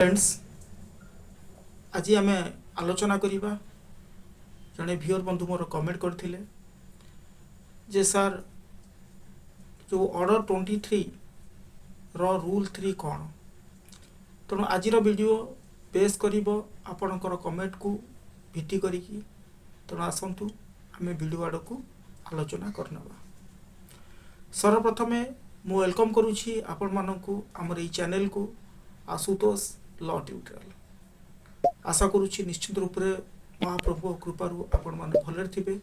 Friends आज आम आलोचना करवा जड़े व्यूअर बंधु मोर कमेंट करते जे सर जो ऑर्डर 23 रो रूल 3 कौन तेणु आज वीडियो बेस कर आपणकर कमेंट को भित्ति करी तेणु आसतु आम वीडियो आड़ को आलोचना करना। सर्वप्रथमे मु वेलकम करुछि आपण मानकु हमर ई चैनल को आशुतोष लॉ ट्यूटोरियल। आशा करुछि निश्चित रूप से महाप्रभु कृपारू आपण मान भलरे थिबे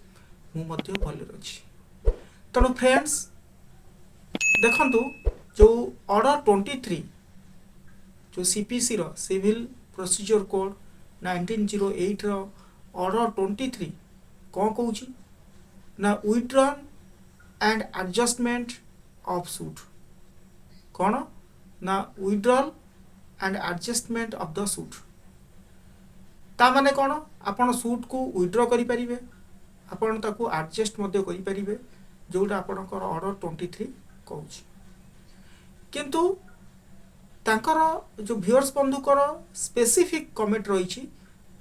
मु मध्य भलरे अछि। तेणु फ्रेंड्स देखंतु जो ऑर्डर 23 जो सीपीसी रो सिविल प्रोसीजर कोड 1908 रो ऑर्डर 23 कौन कहूँ ना withdrawn and adjustment of suit कौन ना withdrawal and adjustment of the suit ता माने कौन आपण सूट को विथड्रॉ करि परिबे आपण ताकू एडजस्ट मध्ये करि परिबे जोटा आपणकर ऑर्डर 23 कहूँ। किंतु तांकर जो व्यूअर्स बंधुकर स्पेसिफिक कमेंट रही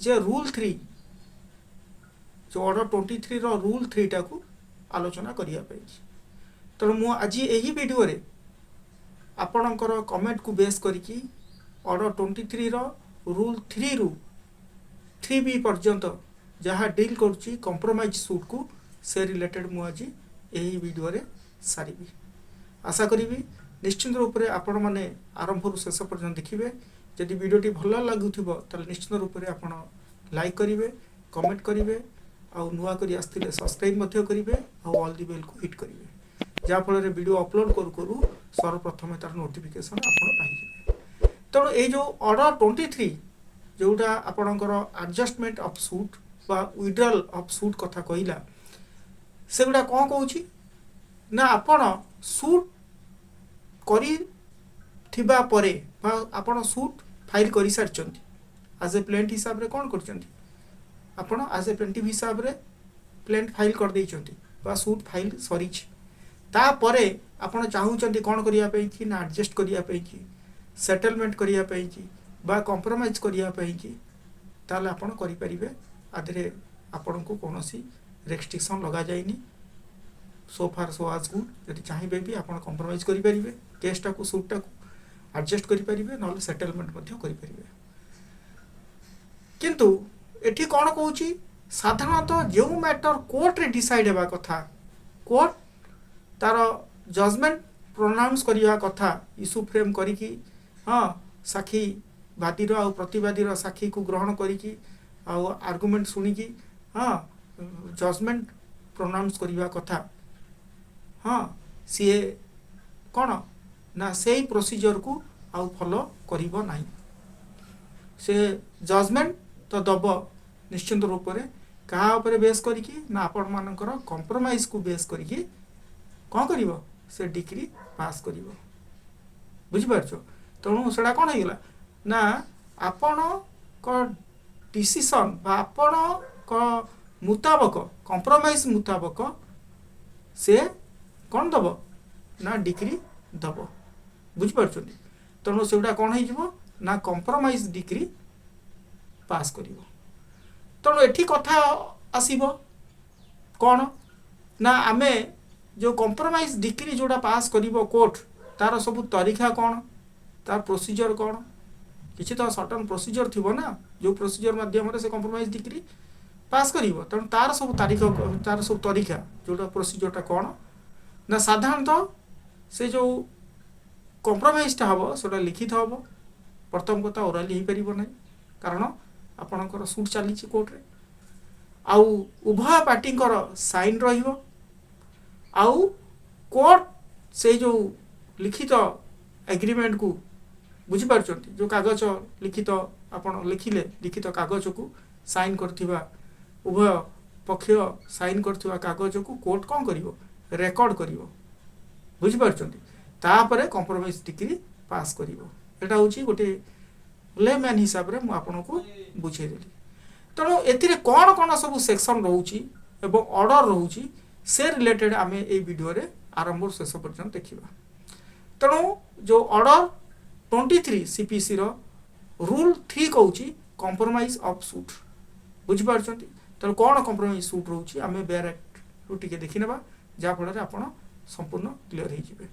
जे रूल 3 जो ऑर्डर 23 रो रूल 3 टा को आलोचना करिया पे तेणु मु आज यही वीडियो रे आपणकर कमेंट को बेस करिकी ऑर्डर 23 रो रूल 3 रु 3B पर्यंत जहाँ डील करुच्ची कंप्रोमाइज सूट को से रिलेटेड मु आज यही वीडियो रे सारी आशा करी निश्चित रूप से आपण मैंने आरंभ रु शेष पर्यंत देखिए। जदि वीडियोटी भल लगुथिबो ताले निश्चित रूप से आपण लाइक करिवे कमेंट करिवे आउ नुआ करी आस्तिले सब्सक्राइब मध्य करिवे आउ ऑल दी बेल को हिट करिवे जा फल वीडियो अपलोड करू करू सर्वप्रथम तार नोटिफिकेशन आपण पाइबे। तेणु ए जो ऑर्डर 23 जोटा आपणकर एडजस्टमेंट ऑफ सूट बा विथड्रॉल ऑफ सूट कथा कहला सेगुडा कौन कहूँ ना आपण सूट करी थिबा परे बा आपण सूट फाइल करि सारचंती एज ए प्लेंट हिसाब रे कौन करचंती आपण एज ए प्लेंटिव हिसाब रे प्लेंट फाइल कर देइचंती बा सूट फाइल सरी ता परे आपण चाहूचंती कौन करिया पे कि ना एडजस्ट करिया पे कि सेटलमेंट करिया पे कि बा कंप्रोमाइज करिया पे कि ताले आपण करि परिबे आधरे आपण को कोनोसी रेस्ट्रिक्शन लगा जाइनी सो फार सो आज गुड यदि चाहिए भी आप कंप्रोमाइज करें केसटा को सूटा को एडजस्ट करें ना सेटलमेंट करें। किंतु एठी कौन कहूँ साधारणतः जो मैटर कोर्ट रे डिसाइड होगा कथा कोर्ट तार जजमेंट प्रोनाउंस करवा कथा इश्यू फ्रेम करिकी हाँ साक्षी वादीर आ प्रतिवादीर साक्षी को ग्रहण करिकी आर्गुमेंट शुणिकी हाँ जजमेंट प्रोनाउंस करवा कथा हाँ सी कौन ना से प्रोसीजर को आउ फॉलो करिबो नाही से जजमेंट तो दब निश्चित रूप से क्या उपरे बेस करिकी ना आपण मानकर कंप्रोमाइज को बेस करिकी कौन करिबो से डिग्री पास करिबो बुझिपारछो। तेणु सेटा कौन होइगला ना आपण को डिसीजन बा आपण को मुताबक कंप्रोमाइज मुताबक से कौन दब ना डिग्री दब बुझिपार। तेणु सेटा कौन हो ना कंप्रोमाइज डिग्री पास कर। तेणु एठी कथा आसीबो कौन ना आमे जो कंप्रोमाइज डिग्री जोड़ा पास करिबो कोर्ट तार सब तरीका कौन तार प्रोसीजर कौन किसी तो सर्टन प्रोसीजर थिबो ना जो प्रोसीजर माध्यम से कंप्रोमाइज डिग्री पास करिबो। तेणु तार सब तारीख तार सब तरीका जोड़ा प्रोसीजरटा कौन ना साधारणतः से जो कंप्रोमाइजटा हम से लिखित हम प्रथम कथा ओराली हो पार ना कारण आपणकर सूट चली कोर्ट रे आउ उभय पार्टीकर साइन रु कोर्ट से जो लिखित एग्रीमेंट को बुझीपार जो कागज लिखित आपण लिखिले लिखित कागज को साइन करथिबा उभय पक्ष साइन करथिबा कागज को कोर्ट कौन करिवो रेकर्ड करिवो बुझीपार तापर कंप्रोमाइज डिग्री पास करिवो। एटा होची गोटे लेमैन हिसाब रे मु आपन को बुझे देली। तेणु एथिरे कौन कौन सब सेक्शन रहउची एवं ऑर्डर रहउची से रिलेटेड आमे ए वीडियो रे आरंभ शेष पर्यंत देखिबा। तेणु जो ऑर्डर 23 CPC रो रूल 3 कहूँ कंप्रोमाइज ऑफ सूट बुझिपार तेणु कौन कंप्रोमाइज सूट रोचे आम बेयर एक्ट रू टी देखने जहाँफल आप संपूर्ण क्लीयर हो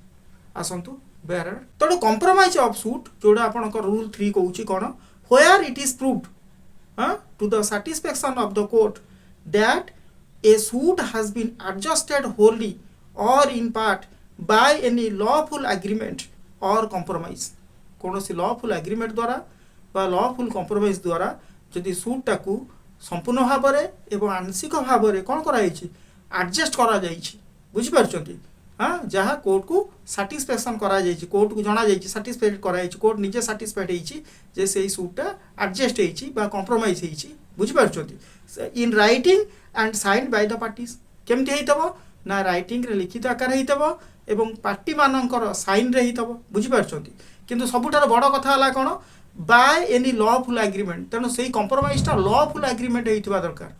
आसतु बेयर एक्ट तेणु कंप्रोमाइज ऑफ सूट जोड़ा आप रूल 3 कहूँ कौन where it is proved to the satisfaction of the court that a suit has been adjusted wholly or in part by any lawful agreement or compromise कौन सी lawful agreement द्वारा बा lawful compromise द्वारा जदि suit टाकू संपूर्ण भाव एवं आंशिक भाव कौन कराई एडजस्ट करा बुझी पार्छंती हाँ जहाँ कोर्ट को साटिस्फैक्शन करा कोर्ट को जना साटिस्फाइड कराई कोर्ट निजे साटिस्फाइड जे से सूटा एडजस्ट बा कंप्रोमाइज बुझी पार्छंती in writing and signed by the parties केमती हेइतबो ना राइटिंग रे लिखित आकार हेइतबो एवं पार्टी मानकर साइन रे हेइतबो बुझी पार्छंती किंतु सबुठार बड़ कथा हला कोन बाय एनी लॉफुल एग्रीमेंट तेणु से कंप्रोमाइज टा लॉफुल एग्रीमेंट हेइतबा दरकार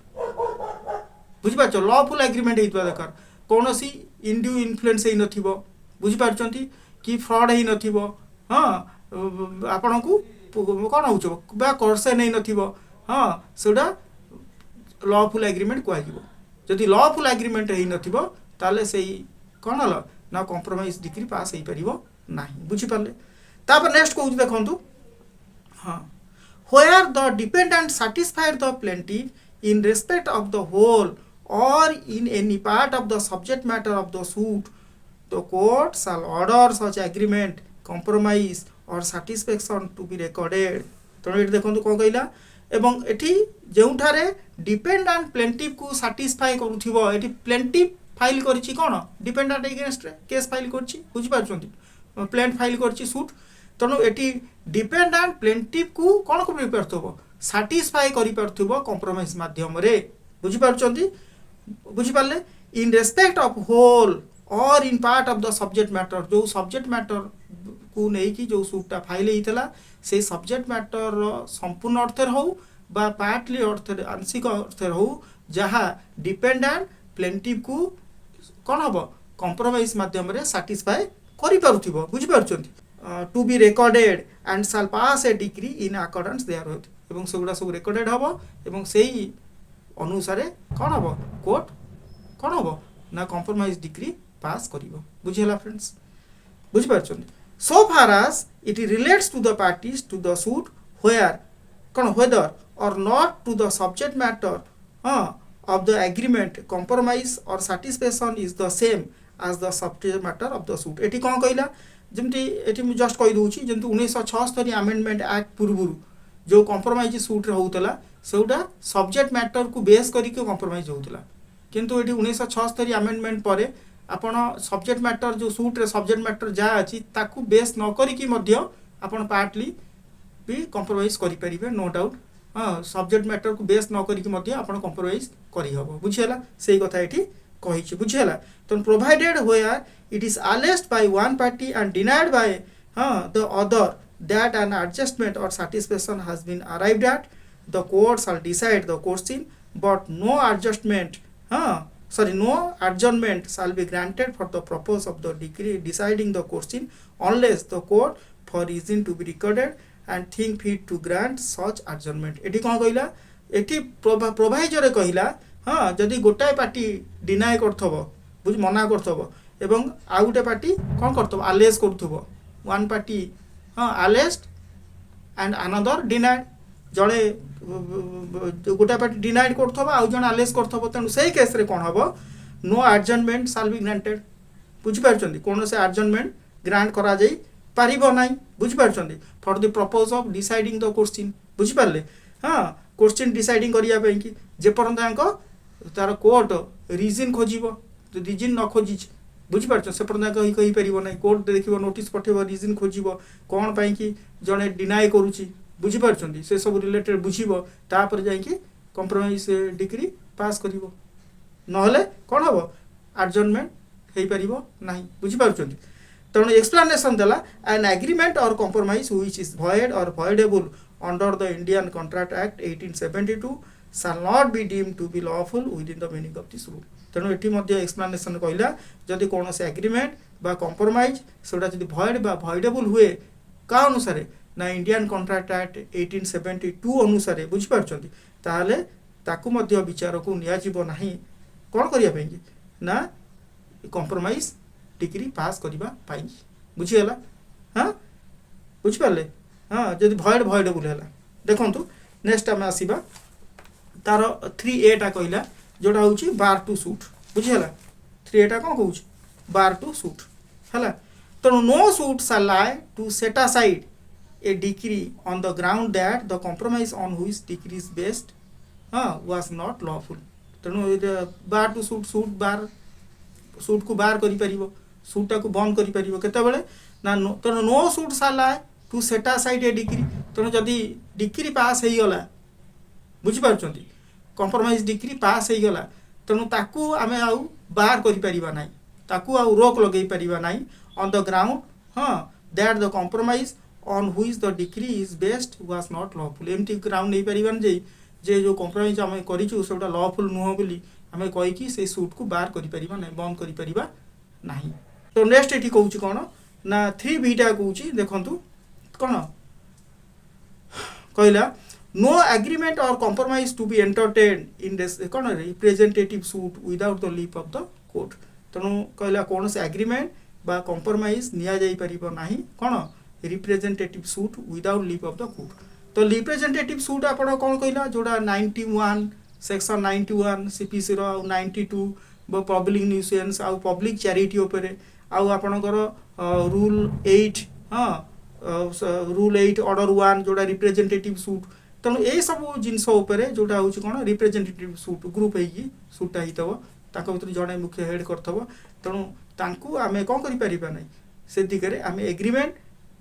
बुझी पार्छ लॉफुल एग्रीमेंट हेइतबा दरकार कौन सी इंड्यू इन्फ्लुएंस ही नथिबो बुझी पार्छंती कि फ्रॉड ही नथिबो हाँ आपण को कौन हो बा कोर्से नहीं नथिबो हाँ सेटा लॉफुल एग्रीमेंट कहजिवो जदि लॉफुल एग्रीमेंट ही नथिबो ताले सेही कौन हला ना कंप्रोमाइज डिग्री पास हो पारिबो नाही बुझी पारले तापर नेक्स्ट कहू देखंतु हाँ where the dependent satisfied the plaintiff in respect of the whole or in any part of the subject matter of the suit, the court shall order such agreement, compromise or satisfaction to be recorded. तेणु ये देखो कौन कहला एवं एठी जोठारे dependent plaintiff को satisfy करूथिबो एठी plaintiff file करछि कोन डिपेंडेंट अगेंस्ट रे केस फाइल करछि बुझि पारछंती प्लेंट फाइल करछि सूट तेणु एठी डिपेंडेंट प्लेंटिफ को कोन करि परथबो साटिस्फाई करि परथबो कंप्रोमाइज माध्यम रे बुझि पारछंती बुझिपारे इन रेस्पेक्ट ऑफ होल और in part of the subject matter जो सब्जेक्ट मैटर को लेकिन जो सूटा फाइल होता से सब्जेक्ट मैटर संपूर्ण अर्थ हो बा पार्टली अर्थ आंशिक अर्थ हो जहाँ डिपेंडेंट प्लेंटिफ को कौन हम कंप्रोमाइज माध्यम रे साटिस्फाई करि पारुथिबो बुझि पारुछंती to be recorded and shall pass a decree in accordance therewith एवं सेगुडा सब रिकॉर्डेड हबो एवं सेही अनुसारे कौन हम कोर्ट कौन हम ना कंप्रोमाइज डिग्री पास करिवो बुझिला फ्रेंड्स बुझि पारछंती so far as it relates to the parties to the suit where कौन whether or not to the subject matter of the agreement compromise or satisfaction is the same as the subject matter of the suit eighty कौन कहला जमती eighty मु just कहि दूची जंतु 1976 amendment act पूर्व जो compromise suit रे होतला सेउटा सब्जेक्ट मैटर को बेस करी के कंप्रोमाइज होतला किंतु एटी 1976 अमेंडमेंट परे आपण सब्जेक्ट मैटर जो सूट रे सब्जेक्ट मैटर जा अछि ताकू बेस न करी कि मध्य आपण पार्टली भी कंप्रोमाइज करि परिबे नो डाउट सब्जेक्ट मैटर को बेस न करी मध्य आपण कंप्रोमाइज करी हबो बुझियला सेही कथा एठी कहिछि बुझियला तो provided where it is alleged by one party and denied by the other that an adjustment or satisfaction has been arrived at the court shall decide the question but no adjustment no adjournment shall be granted for the purpose of the decree deciding the question unless the court for reason to be recorded and think fit to grant such adjournment एठी कौन कहला एठी प्रोवाइजर कहला हाँ जदि गोटाए party deny करथबो बुझ मना करथबो एवं आ गोटे पार्टी कौन करथबो अलेज करथबो one party alleged and another denied जड़े गोटाए पार्टी डिनाइड करथबो आ जण अलेज करथबो तेनु सेही केस रे कोन हबो no adjournment shall be granted बुझि पारछंती कोन से एडजर्नमेंट ग्रांट करा जाई पारिबो नाही बुझि पारछंती for the purpose of deciding the question बुझि पारले क्वेश्चन डिसाइडिंग करिया पे कि जे परंत तार कोर्ट रीजन खोजिबो तो रीजन न खोजी बुझि पारछ से परंत कहि परिबो नाही कोर्ट देखिबो नोटिस पठेबो रीजन खोजिबो कोन पई कि जने डिनाय करूची बुझि पारछंती से सब रिलेटेड बुझिबो तापर जाई कि कंप्रोमाइज डिग्री पास करिवो नहले कोन हबो एडजर्नमेंट हेई परिबो नाही बुझि पारछंती तेणु एक्सप्लेनेशन देला N agreement or compromise which is void or voidable under the Indian Contract Act 1872 shall not be deemed to be lawful within the meaning of this rule तेणु एठी मध्ये explanation कहला जदि कोनोसे एग्रीमेंट बा कंप्रोमाइज सेटा जदि void बा voidable हुए का अनुसार ना इंडियन कॉन्ट्रैक्ट एक्ट 1872 अनुसार बुझी पारछंती ताले ताकू मध्य विचार को निया जीव नाही कोन करिया पाई ना कंप्रोमाइज डिग्री पास करबा पाई बुझी हला हां बुझी पाले हां जदी भॉइड भॉइडेबल हला देखंतु नेक्स्ट हम आसीबा तार 3a टा कहला जोडा होची बार टू सूट बुझी हला 3a टा कोन कहूची बार टू सूट हला तो no suit shall lie to set aside a decree on the ground that the compromise on which decree is based was not lawful तेणु bar to suit suit bar suit को bar करि परिबो suit को बंद करि परिबो केते बेले ना तेणु no suit shall lie to set aside a decree तेणु जदि डिक्री पास हेई गला बुझी पारछंती कंप्रोमाइज डिक्री पास हेई गला तेणु ताकू आमे आउ बार करि परिबा नाही ताकू आउ रोक लगेई परिबा नाही on the ground that the compromise on which the decree is based was not lawful एमती ग्राउंड नहीं परिबान जे जो compromise आमे करिछु सेटा lawful नुह बोली आमे कहि कि से सूट को बार करि परिबा नाही बंद करि परिबा नाही तो नेक्स्ट एठी कहूची कोन ना 3b टा कहूची देखंतु कोन कहला no agreement or compromise to be entertained in this cone representative suit without the leave of the court तनु कहला कोन से एग्रीमेंट बा कंप्रोमाइज निया जाई परिबो नाही कोन representative suit without leave of the court तो रिप्रेजेंटेटिव सूट आपण कोन कहला जोडा 91 सेक्शन 91 सीपीसी रो 92 बो पब्लिक न्यूसेंस आ पब्लिक चैरिटी ऊपर आ आपणकर रूल 8 रूल 8 ऑर्डर 1 जोडा रिप्रेजेंटेटिव सूट तनु ए सब जिंस ऊपर जोडा होची कोन रिप्रेजेंटेटिव सूट ग्रुप हेगी सूट हितबो ताको भीतर जणे मुख्य हेड करथबो तनु तांकू आमे कोन करि परिबा नै से दिगरे आमे एग्रीमेंट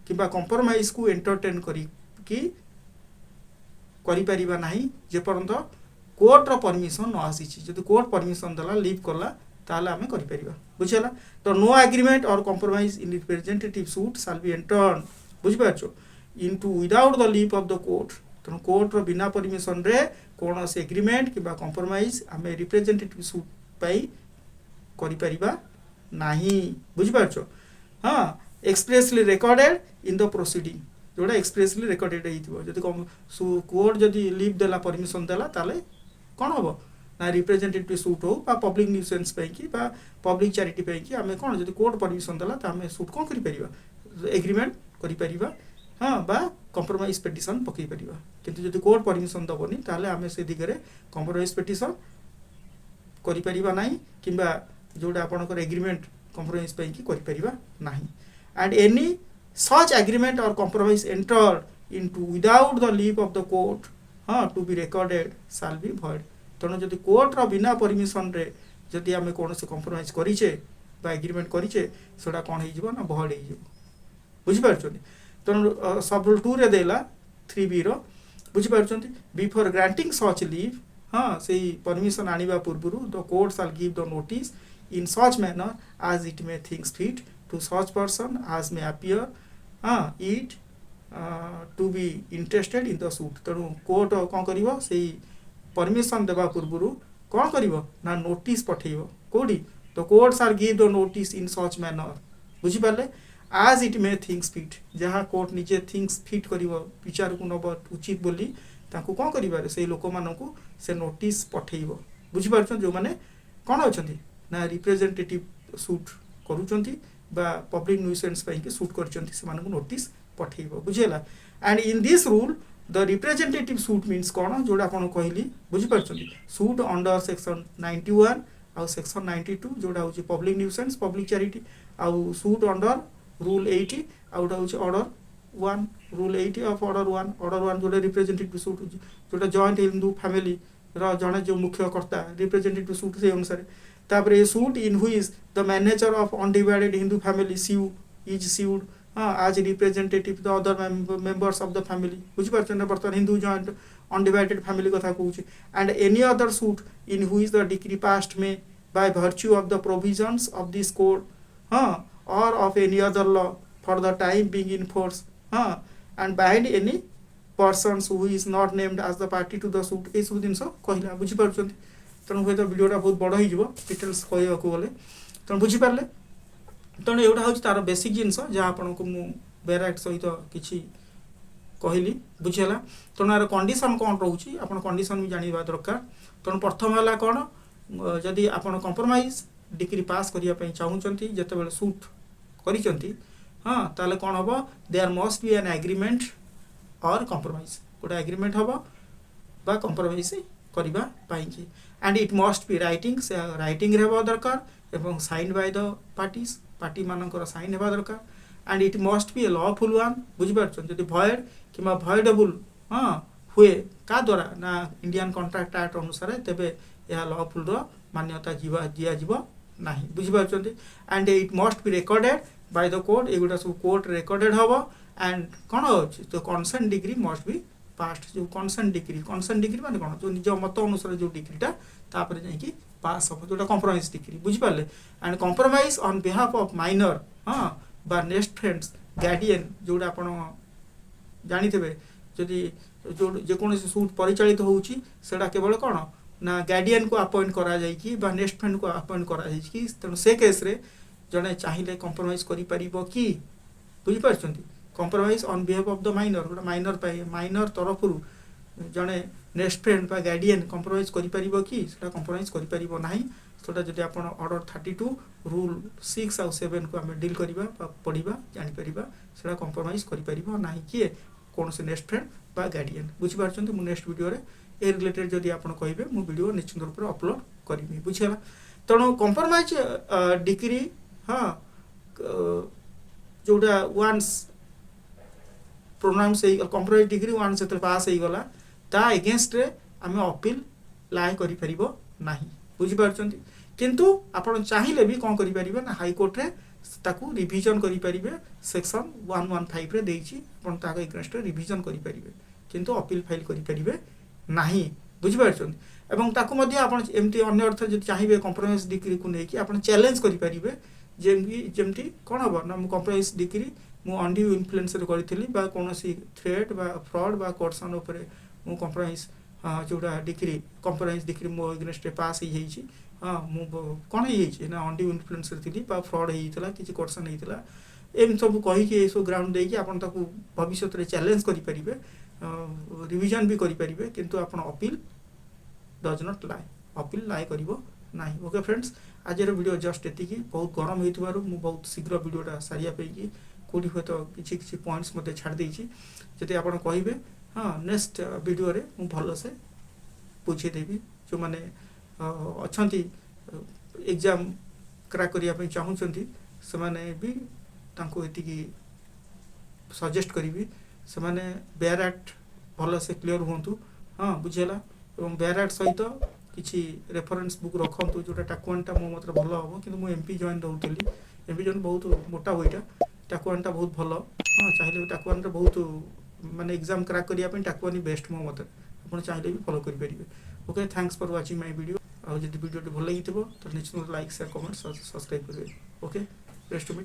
किबा कंप्रोमाइज को एंटरटेन करी कि करि परिबा नाही जे परंत कोर्ट रो परमिशन न आसी छि जदि कोर्ट परमिशन दला लीव करला ताले आमे करि परिबा बुझला तो no agreement or compromise in representative suit shall be entered बुझ पाछो into without the leave of the court तो कोर्ट रो बिना परमिशन रे कोन से एग्रीमेंट किबा कंप्रोमाइज आमे रिप्रेजेंटेटिव सूट पई करि परिबा नहीं बुझ पाछो हां expressly recorded in the proceeding जोड़ा एक्सप्रेसली रिकॉर्डेड हेइथिबो जदि कोर्ट जदि लीव देला परमिशन देला ताले कोन होबो ना रिप्रेजेंटेटिव सूट हो बा पब्लिक न्यूसेंस पे कि बा पब्लिक चैरिटी पे कि हमें कोन जदि कोर्ट परमिशन देला त हमें सूट कोन करि परिबा एग्रीमेंट करि परिबा हां बा कंप्रोमाइज पिटिशन पकई परिबा किंतु जदि कोर्ट परमिशन दबोनी ताले हमें से दिगरे कंप्रोमाइज पिटिशन करि परिबा नाही किबा जोड़ा आपनकर एग्रीमेंट कंप्रोमाइज पे कि करि परिबा नाही and any such agreement or compromise entered into without the leave of the court to be recorded shall be void तनो जदि कोर्ट रो बिना परमिशन रे जदि हमें कोन से कंप्रोमाइज करिचे बा एग्रीमेंट करिचे सेडा कोन हे जिवो ना भॉइड हे जिवो बुझि पारछोनी तनो सब रूल 2 रे देला 3b रो बुझि पारछोनी बिफोर ग्रांटिंग सच लीव सेही परमिशन आनिबा पूर्वरु the court shall give the notice in such manner as it may think fit to such person as may appear it to be interested in the suit तेणु court कौन करिवो सेही permission देबा पूर्वरु कौन करिवो ना notice पठेइवो कोडी तो court shall give the notice in such manner बुझि पाले as it may thinks fit जहाँ कोर्ट निजे थिंक्स फिट करिवो विचार को नब उचित बोली ताको कौन करिबारे से लोक मानकू से नोटिस पठेइवो बुझि पारछन जो माने कोन होछंती ना रिप्रेजेंटेटिव सूट करूचंती बा पब्लिक न्यूसेंस पे के सूट करचंती से मानकू नोटिस पठेइबो बुझेला and in this rule the representative suit means कोन जोडा आपण कहली बुझि परचंती सूट अंडर सेक्शन 91 आ सेक्शन 92 जोडा होची पब्लिक न्यूसेंस पब्लिक चैरिटी आ सूट अंडर रूल 80 आउट होची ऑर्डर 1 रूल 80 ऑफ ऑर्डर 1 जोडा रिप्रेजेंटेटिव सूट जोडा जॉइंट हिंदू फैमिली रा जने जो मुख्य कर्ता रिप्रेजेंटेटिव सूट से अनुसार तापर ए suit in which the manager of undivided Hindu family is sued as representative the other members of the family बुझ परछन बर्तन हिंदू जॉइंट अनडिवाइडेड फैमिली कथा कहूची and any other suit in which the decree passed में by virtue of the provisions of this code or of any other law for the time being in force and bind any persons who is not named as the party to the suit ए सब जिंस कहला बुझि परछन तनु हे तो वीडियोटा बहुत बड़ हो जिवो details कहया को बोले तनु बुझि परले तनु एउटा होची तार बेसिक जिंस जे आपन को मु बेराइट सहित किछि कहली बुझीगला तेणु यार कंडीशन कौन रोचे आप कंडीशन भी जानवा दरकार तेणु प्रथम है कौन जदि आप कंप्रोमाइज डिग्री पास करने चाहूँगी जिते सुट कर हाँ ताले कौन हम there must be an agreement or compromise गोटे एग्रीमेंट हम बा कंप्रोमाइज करने and it must be writing दरकार एवं साइन बाय द पार्टी मानकर साइन होगा दरकार and it must be a lawful one बुझीपार जब भॉइड कि भॉइडेबल हाँ हुए क्या द्वारा ना इंडियन कॉन्ट्रैक्ट एक्ट अनुसार तेबे यह लॉफुल मान्यता दिज्व ना बुझीपार and it must be recorded by the court एगुड़ा सब कोर्ट रिकॉर्डेड हम एंड कौन अच्छे तो consent decree must be passed जो कंसेंट डिग्री माने कौन जो निज मत अनुसार जो डिग्रीटा तापर जाकि पास हम जो कंप्रोमाइज डिग्री बुझिपारे and compromise on behalf of minor हाँ बा नेक्स्ट फ्रेंड्स गार्डियन जोड़ा आप जानिथे जदि जो जेकोसी सूट परिचालित होउची सेटा केवल कौन ना गार्डियन को अपॉइंट करा जायकी बा नेक्स्ट फ्रेंड को अपॉइंट करा जायकी तेणु से केस रे जड़े चाहिए कंप्रोमाइज करि परिबो कि बुझिपार compromise on behalf of the minor गोटे माइनर तरफ जड़े नेक्स्ट फ्रेंड बा गार्डियन कंप्रोमाइज करि परिबो कि सेटा कंप्रोमाइज करि परिबो नाही सेटा जदि आपण ऑर्डर 32 रूल 6 और 7 को आम डील करवा पढ़ा जापर सेटा कंप्रोमाइज करि परिबो नाही किए कौन से नेक्स्ट फ्रेंड बा गार्डियन बुझिपार मु नेक्स्ट वीडियो रे ए रिलेटेड जदि आपण कहिबे मु वीडियो निश्चित रूप से अपलोड करमी बुझीगला तेणु कंप्रोमाइज डिग्री हाँ जोटा once pronounce compromise decree once से पास हो गला ता एगेंस्ट रे आम अपील लाए करि परिबो नाही बुझिपार किंतु आपण चाहिए भी कौन करें ना हाईकोर्ट रे ताकू रिविजन करें सेक्शन 115 रे देछि आपण ताको एगेंस्ट रिविजन करें किंतु अपील फाइल करें नाही बुझिपार एवं ताकू मध्य आपण एमती अन्य अर्थ जो चाहिए कंप्रोमाइज डिग्री को लेकिन आपण चैलेंज करें जमती कौन हम ना कंप्रोमाइज डिग्री मु अंड्यू इन्फ्लुएंस करी कौन थ्रेट बा फ्रॉड बा कोर्सन उपरे मु कंप्रोमाइज जोड़ा डिग्री कंप्रोमाइज डिग्री मो एगेंस्ट पास हो जाइए हाँ मु कौन हो ना अंड्यू इन्फ्लुएंस थी फ्रॉड होता किसी कोर्सन होता एम सब कहीकि सब ग्राउंड देकी आपन ताकू भविष्य में चैलेंज करें रिविजन भी करें किंतु आपन अपील डज नॉट लाए अपील लाए करिवो नाही ओके फ्रेंड्स आज वीडियो जस्ट एतिकी बहुत गरम होइतबारु मु बहुत शीघ्र वीडियोटा सारिया पेकी कोडी हो तो किछि पॉइंट्स मते छाड़ देछि जति आपण कहिबे हाँ नेक्स्ट वीडियो रे मु भलो से पूछे देबी जो माने अछंती एग्जाम क्रैक करिया पे चाहूचंती से माने भी तांको एतिकी सजेस्ट करिवि से माने बेयर एक्ट भलो से क्लियर होंतु हाँ बुझेला एवं बेयर एक्ट सहित किसी रेफरेंस बुक रखु जोटा टाकुआनटा मो मत भल हम कि एमपी जॉइन रोली एमपी जॉइन बहुत मोटा हुईटा टाकुआनटा बहुत भल हाँ चाहिए टाकुआन बहुत माने एग्जाम क्रैक करने टाकुआनी बेस्ट मो मत आप चाहिए भी फॉलो करेंगे okay thanks for watching my video और जब वीडियो भल लगी तो निश्चित लाइक शेयर कमेंट सब्सक्राइब करेंगे ओके रेस्ट टू मी।